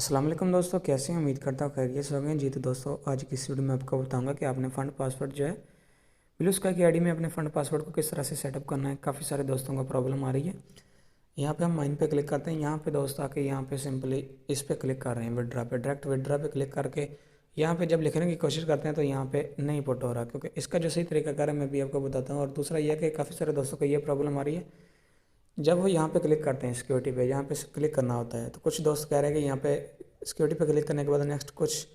अस्सलाम वालेकुम दोस्तों, कैसे हैं? उम्मीद करता हूँ खैरियत से होंगे। जी तो दोस्तों, आज की इस वीडियो में आपको बताऊंगा कि आपने फ़ंड पासवर्ड जो है ब्लू स्काई की आईडी में अपने फ़ंड पासवर्ड को किस तरह से सेटअप करना है। काफ़ी सारे दोस्तों को प्रॉब्लम आ रही है। यहाँ पे हम माइन पे क्लिक करते हैं। यहाँ पे दोस्त आके यहाँ पे सिंपली इस पर क्लिक कर रहे हैं, विड्रा पे, डायरेक्ट विड्रा पे क्लिक करके यहाँ पे जब लिखने की कोशिश करते हैं तो यहाँ पे नहीं पुट हो रहा, क्योंकि इसका जो सही तरीका है मैं भी आपको बताता हूँ। और दूसरा यह कि काफ़ी सारे दोस्तों को ये प्रॉब्लम आ रही है, जब वो यहाँ पे क्लिक करते हैं सिक्योरिटी पे, यहाँ पे क्लिक करना होता है, तो कुछ दोस्त कह रहे हैं कि यहाँ पे सिक्योरिटी पे क्लिक करने के बाद नेक्स्ट कुछ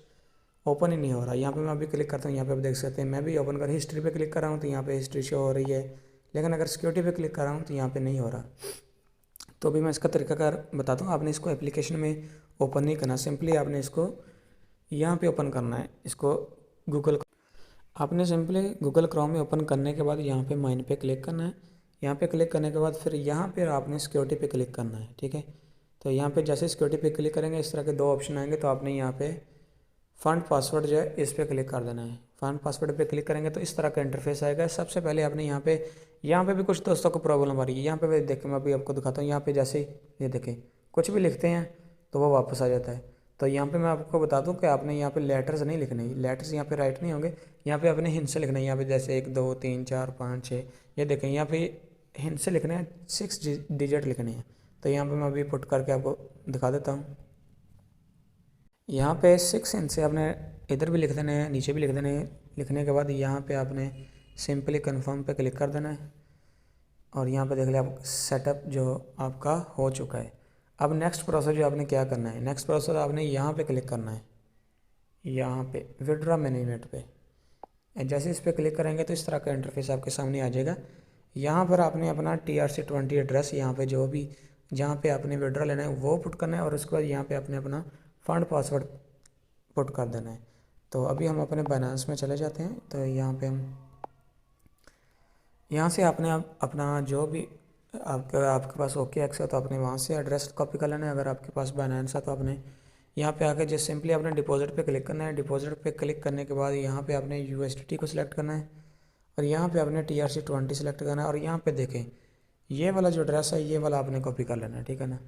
ओपन ही नहीं हो रहा। यहाँ पे मैं अभी क्लिक करता हूँ, यहाँ पे आप देख सकते हैं मैं भी ओपन कर हिस्ट्री पे क्लिक कर रहा हूँ तो यहाँ पे हिस्ट्री शो हो रही है, लेकिन अगर सिक्योरिटी पे क्लिक कर रहा हूँ तो यहाँ पे नहीं हो रहा। तो अभी मैं इसका तरीकाकार बताता हूँ। आपने इसको एप्लीकेशन में ओपन नहीं करना, सिंपली आपने इसको यहाँ पे ओपन करना है। इसको गूगल आपने सिंपली गूगल क्रोम में ओपन करने के बाद यहाँ पे माइन पे क्लिक करना है। यहाँ पे क्लिक करने के बाद फिर यहाँ पे आपने सिक्योरिटी पे क्लिक करना है, ठीक है। तो यहाँ पे जैसे सिक्योरिटी पे क्लिक करेंगे इस तरह के दो ऑप्शन आएंगे, तो आपने यहाँ पे फ़ंड पासवर्ड जो है इस पर क्लिक कर देना है। फ़ंड पासवर्ड पे क्लिक करेंगे तो इस तरह का इंटरफेस आएगा। सबसे पहले आपने यहाँ पे भी कुछ दोस्तों को प्रॉब्लम आ रही है। यहाँ पे देखें, मैं अभी आपको दिखाता हूँ। यहाँ पे जैसे ये देखें, कुछ भी लिखते हैं तो वो वापस आ जाता है। तो यहाँ पे मैं आपको बता दूँ कि आपने यहाँ पे लेटर्स नहीं लिखने, लेटर्स यहाँ पे राइट नहीं होंगे। यहाँ पे आपने हिंट से लिखना है। यहाँ पे जैसे 1 2 3 4 5 6, ये देखें यहाँ पे हिंट से लिखने हैं, 6 डिजिट लिखने हैं। तो यहाँ पे मैं अभी पुट करके आपको दिखा देता हूँ। यहाँ पे 6 हिंट से आपने इधर भी लिख देने हैं, नीचे भी लिख देने हैं। लिखने के बाद यहाँ पे आपने सिंपली कन्फर्म पे क्लिक कर देना है और यहाँ पे देख लिया आप सेटअप जो आपका हो चुका है। अब नेक्स्ट प्रोसेस जो आपने क्या करना है, नेक्स्ट प्रोसेस आपने यहाँ पे क्लिक करना है, यहाँ पे विड्रा मैनेजमेंट पे। जैसे इस पर क्लिक करेंगे तो इस तरह का इंटरफेस आपके सामने आ जाएगा। यहाँ पर आपने अपना TRC20 एड्रेस, यहाँ पे जो भी जहाँ पे आपने विड्रा लेना है वो पुट करना है और उसके बाद यहाँ पे आपने अपना फ़ंड पासवर्ड पुट कर देना है। तो अभी हम अपने बाइनेंस में चले जाते हैं। तो यहाँ पे हम यहाँ से आपने अपना जो भी आपके पास ओके एक्स है तो आपने वहाँ से एड्रेस कॉपी कर लेना है। अगर आपके पास बाइनेंस है तो आपने यहाँ पे आके जस्ट सिंपली आपने डिपॉजिट पे क्लिक करना है। डिपॉजिट पे क्लिक करने के बाद यहाँ पे आपने USDT को सिलेक्ट करना है और यहाँ पे आपने TRC20 सेलेक्ट करना है। और यहाँ पे देखें, ये वाला जो एड्रेस है ये वाला आपने कॉपी कर लेना है, ठीक है ना।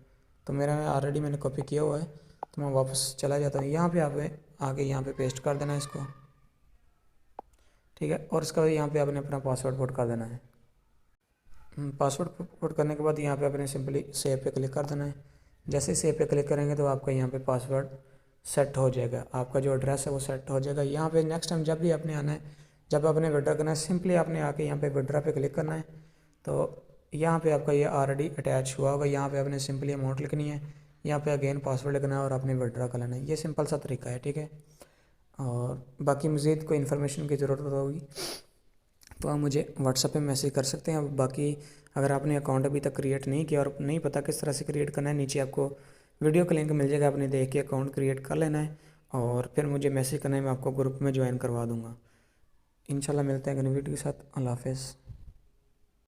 तो मेरा ऑलरेडी मैंने कॉपी किया हुआ है, तो मैं वापस चला जाता हूँ। यहाँ पे आप आके यहाँ पे पेस्ट कर देना है इसको, ठीक है। और इसके बाद यहाँ पे आपने अपना पासवर्ड पुट कर देना है। पासवर्ड पुट करने के बाद यहाँ पे आपने सिंपली सेव पे क्लिक कर देना है। जैसे सेव पे क्लिक करेंगे तो आपका यहाँ पे पासवर्ड सेट हो जाएगा, आपका जो एड्रेस है वो सेट हो जाएगा। यहाँ पे नेक्स्ट टाइम जब भी आपने आना है, जब आपने विड्रा करना है, सिंपली आपने आके यहाँ पे विड्रा पे क्लिक करना है। तो यहाँ पे आपका ये ऑलरेडी अटैच हुआ होगा। यहाँ पे आपने सिंपली अमाउंट लिखनी है, यहाँ पे अगेन पासवर्ड लिखना है और आपने विड्रा कर लेना है। ये सिंपल सा तरीका है, ठीक है। और बाकी मज़ीद कोई इन्फॉर्मेशन की ज़रूरत होगी तो आप मुझे व्हाट्सएप पे मैसेज कर सकते हैं। अब बाकी अगर आपने अकाउंट अभी तक क्रिएट नहीं किया और नहीं पता किस तरह से क्रिएट करना है, नीचे आपको वीडियो का लिंक मिल जाएगा, आपने देख के अकाउंट क्रिएट कर लेना है और फिर मुझे मैसेज करना है, मैं आपको ग्रुप में ज्वाइन करवा दूँगा। इंशाल्लाह मिलते हैं अगली वीडियो के साथ। अल्लाह हाफ़िज़।